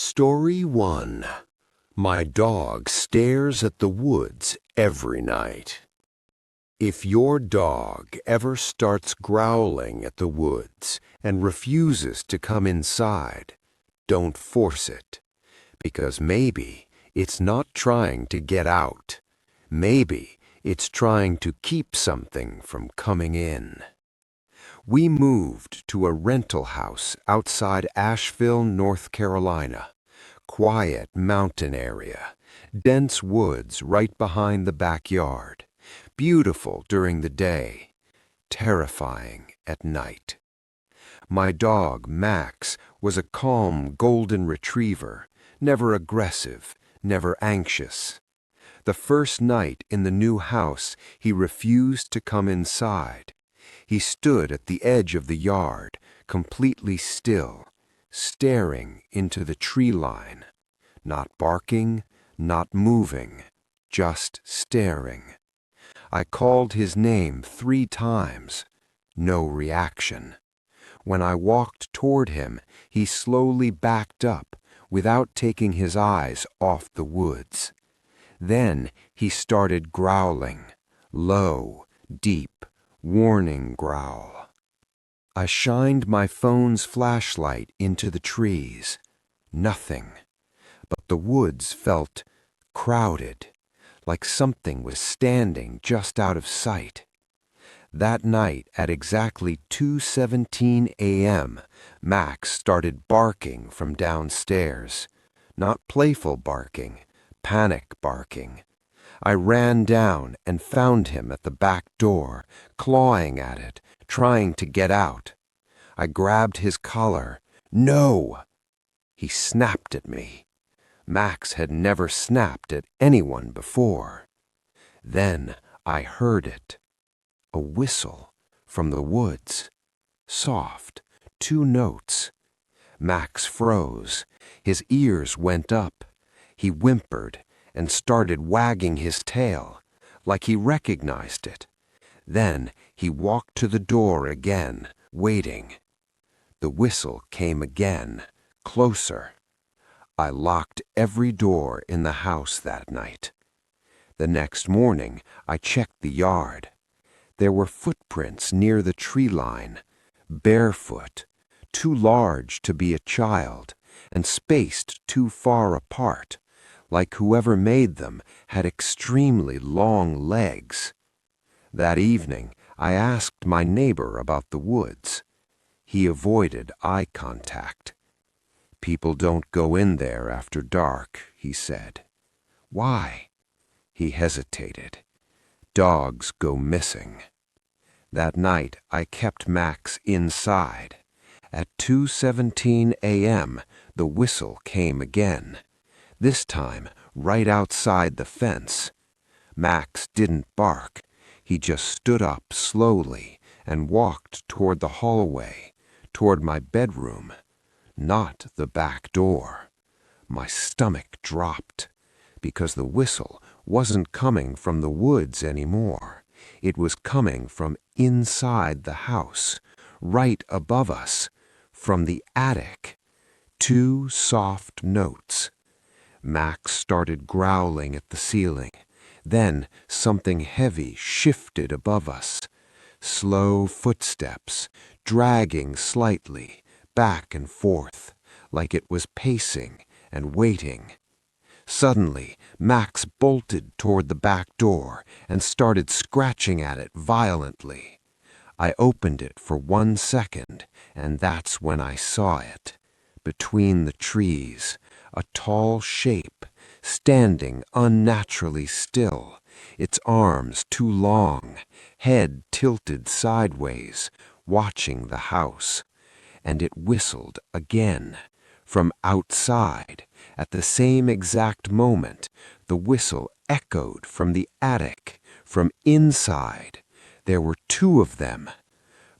Story 1. My dog stares at the woods every night. If your dog ever starts growling at the woods and refuses to come inside, don't force it, because maybe it's not trying to get out. Maybe it's trying to keep something from coming in. We moved to a rental house outside Asheville, North Carolina. Quiet mountain area, dense woods right behind the backyard. Beautiful during the day, terrifying at night. My dog, Max, was a calm golden retriever, never aggressive, never anxious. The first night in the new house, he refused to come inside. He stood at the edge of the yard, completely still, staring into the tree line. Not barking, not moving, just staring. I called his name 3 times. No reaction. When I walked toward him, he slowly backed up without taking his eyes off the woods. Then he started growling, low, deep, warning growl. I shined my phone's flashlight into the trees. Nothing. But the woods felt crowded, like something was standing just out of sight. That night at exactly 2:17 a.m., Max started barking from downstairs. Not playful barking, panic barking. I ran down and found him at the back door, clawing at it, trying to get out. I grabbed his collar. No! He snapped at me. Max had never snapped at anyone before. Then I heard it. A whistle from the woods. Soft, 2 notes. Max froze. His ears went up. He whimpered and started wagging his tail, like he recognized it. Then he walked to the door again, waiting. The whistle came again, closer. I locked every door in the house that night. The next morning, I checked the yard. There were footprints near the tree line, barefoot, too large to be a child, and spaced too far apart, like whoever made them had extremely long legs. That evening, I asked my neighbor about the woods. He avoided eye contact. People don't go in there after dark, he said. Why? He hesitated. Dogs go missing. That night, I kept Max inside. At 2:17 a.m., the whistle came again. This time, right outside the fence. Max didn't bark. He just stood up slowly and walked toward the hallway, toward my bedroom. Not the back door. My stomach dropped, because the whistle wasn't coming from the woods anymore. It was coming from inside the house, right above us, from the attic. 2 soft notes. Max started growling at the ceiling. Then something heavy shifted above us. Slow footsteps, dragging slightly, back and forth, like it was pacing and waiting. Suddenly, Max bolted toward the back door and started scratching at it violently. I opened it for 1 second, and that's when I saw it. Between the trees, a tall shape, standing unnaturally still, its arms too long, head tilted sideways, watching the house. And it whistled again. From outside, at the same exact moment, the whistle echoed from the attic, from inside. There were 2 of them.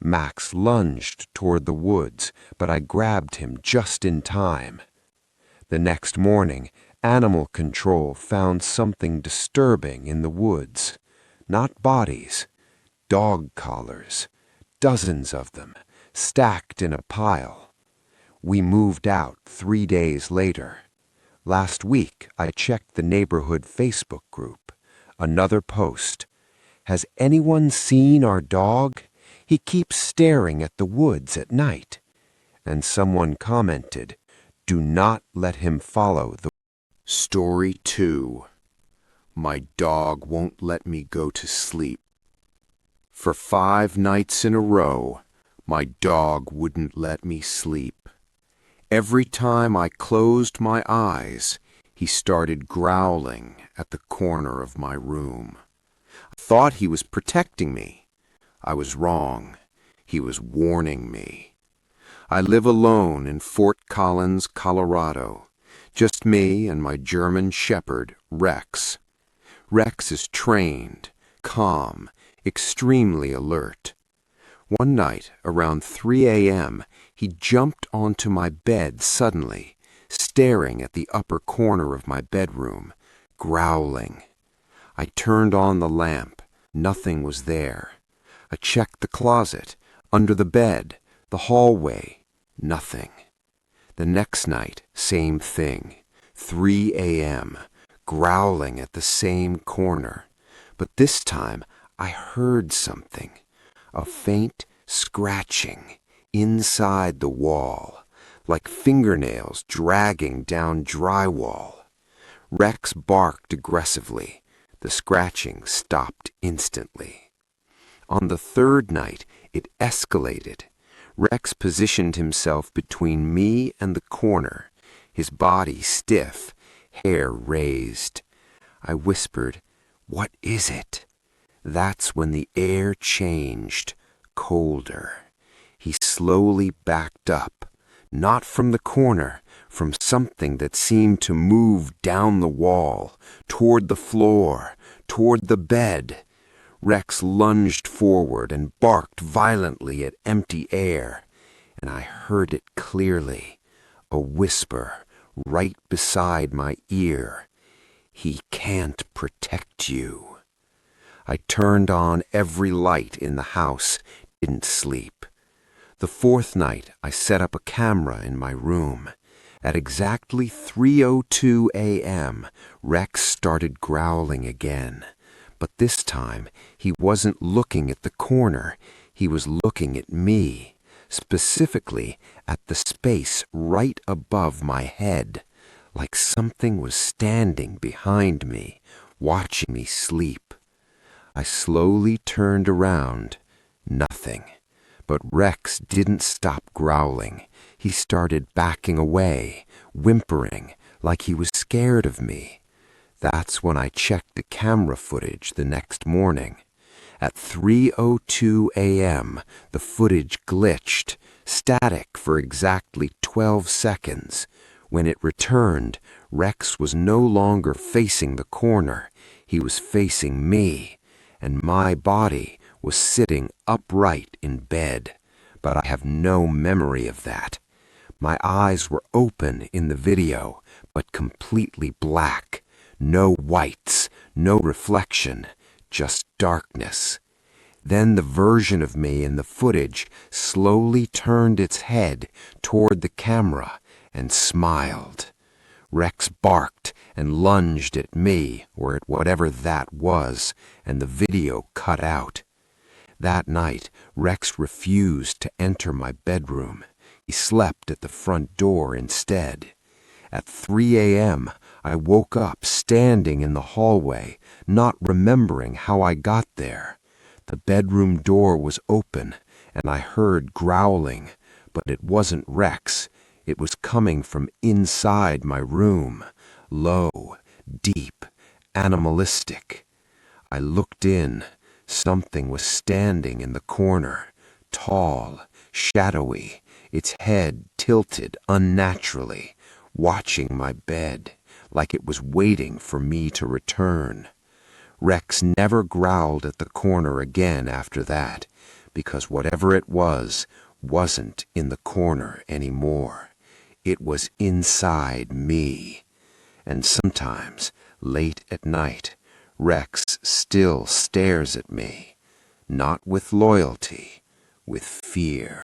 Max lunged toward the woods, but I grabbed him just in time. The next morning, animal control found something disturbing in the woods. Not bodies, dog collars, dozens of them, stacked in a pile. We moved out 3 days later. Last week, I checked the neighborhood Facebook group. Another post. Has anyone seen our dog? He keeps staring at the woods at night. And someone commented, do not let him follow the... Story 2. My dog won't let me go to sleep. For 5 nights in a row, my dog wouldn't let me sleep. Every time I closed my eyes, he started growling at the corner of my room. I thought he was protecting me. I was wrong. He was warning me. I live alone in Fort Collins, Colorado. Just me and my German shepherd, Rex. Rex is trained, calm, extremely alert. One night, around 3 a.m., he jumped onto my bed suddenly, staring at the upper corner of my bedroom, growling. I turned on the lamp. Nothing was there. I checked the closet, under the bed, the hallway. Nothing. The next night, same thing. 3 a.m., growling at the same corner. But this time, I heard something. A faint scratching inside the wall, like fingernails dragging down drywall. Rex barked aggressively. The scratching stopped instantly. On the third night, it escalated. Rex positioned himself between me and the corner, his body stiff, hair raised. I whispered, "What is it?" That's when the air changed, colder. He slowly backed up, not from the corner, from something that seemed to move down the wall, toward the floor, toward the bed. Rex lunged forward and barked violently at empty air, and I heard it clearly, a whisper right beside my ear. "He can't protect you." I turned on every light in the house, didn't sleep. The fourth night, I set up a camera in my room. At exactly 3:02 a.m., Rex started growling again. But this time, he wasn't looking at the corner. He was looking at me, specifically at the space right above my head, like something was standing behind me, watching me sleep. I slowly turned around. Nothing. But Rex didn't stop growling. He started backing away, whimpering, like he was scared of me. That's when I checked the camera footage the next morning. At 3:02 a.m., the footage glitched, static for exactly 12 seconds. When it returned, Rex was no longer facing the corner. He was facing me, and my body was sitting upright in bed. But I have no memory of that. My eyes were open in the video, but completely black. No whites, no reflection, just darkness. Then the version of me in the footage slowly turned its head toward the camera and smiled. Rex barked and lunged at me, or at whatever that was, and the video cut out. That night, Rex refused to enter my bedroom. He slept at the front door instead. At 3 a.m., I woke up standing in the hallway, not remembering how I got there. The bedroom door was open, and I heard growling, but it wasn't Rex. It was coming from inside my room, low, deep, animalistic. I looked in. Something was standing in the corner, tall, shadowy, its head tilted unnaturally, watching my bed, like it was waiting for me to return. Rex never growled at the corner again after that, because whatever it was wasn't in the corner anymore. It was inside me. And sometimes, late at night, Rex still stares at me, not with loyalty, with fear.